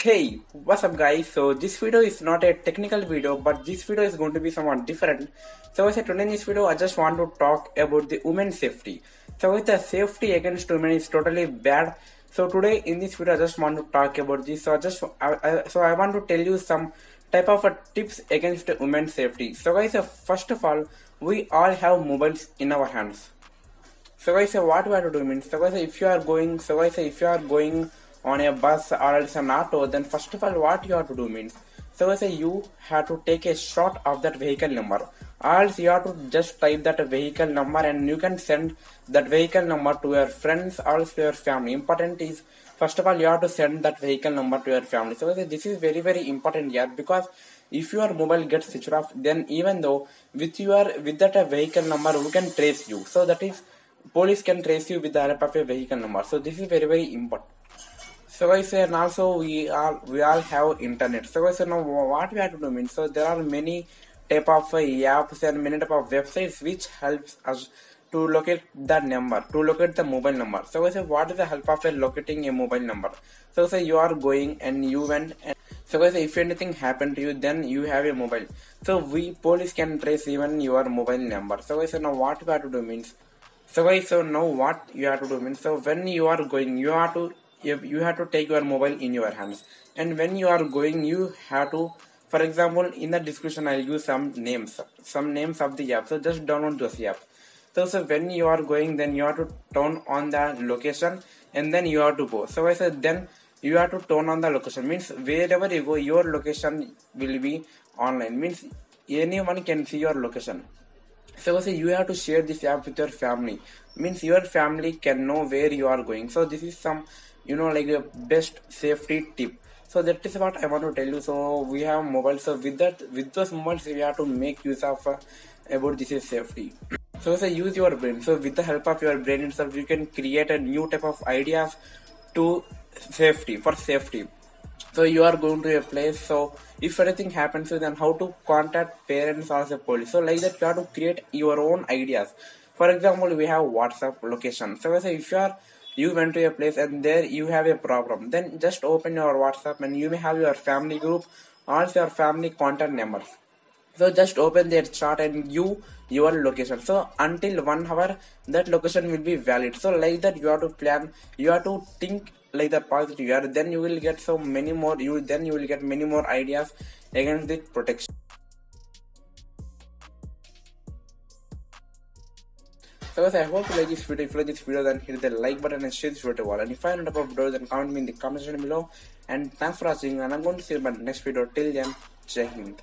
Hey, what's up guys? So this video is not a technical video, but this video is going to be somewhat different. So as I today in this video, I just want to talk about the women's safety. So with the safety against women is totally bad. So today in this video, I just want to talk about this. So I want to tell you some type of tips against women's safety. So guys, first of all, we all have mobiles in our hands. So guys, what we have to do means, if you are going on a bus or else an auto, then first of all what you have to do means, you have to take a shot of that vehicle number, or else you have to just type that vehicle number and you can send that vehicle number to your friends or else to your family. Important is, first of all you have to send that vehicle number to your family. So this is very important here, because if your mobile gets switched off, then even though with that vehicle number we can trace you. So that is, police can trace you with the help of a vehicle number. So this is very important. So guys, and also we all have internet. So guys, now what we have to do means, so there are many type of apps and many type of websites which helps us to locate that number, to locate the mobile number. So guys, what is the help of locating a mobile number? So say you are going and you went, and so guys, if anything happened to you, then you have a mobile. So police can trace even your mobile number. So guys, now what we have to do means, so guys, so now what you have to do means, so when you are going, you have to take your mobile in your hands, and when you are going, you have to, for example, in the description I'll use some names of the app, so just download those apps. So when you are going, then you have to turn on the location and then you have to go. So I said then you have to turn on the location, means wherever you go your location will be online, means anyone can see your location. So you have to share this app with your family, means your family can know where you are going. So this is some, like a best safety tip. So that is what I want to tell you. So we have mobiles, so with those mobiles we have to make use of about this is safety. So use your brain. So with the help of your brain itself, you can create a new type of ideas to for safety. So you are going to a place, so if anything happens to them, how to contact parents or the police. So like that you have to create your own ideas. For example, we have WhatsApp location. So if you went to a place and there you have a problem, then just open your WhatsApp and you may have your family group or your family contact numbers. So just open their chart and your location. So until 1 hour that location will be valid. So like that you have to plan, you have to think like the positive you are, then you will get so many more, you will get many more ideas against the protection. So guys, I hope you like this video. If you like this video, then hit the like button and share this video to all. And if you find out about videos, then comment me in the comment section below. And thanks for watching, and I'm going to see you in my next video. Till then, Jai Hind.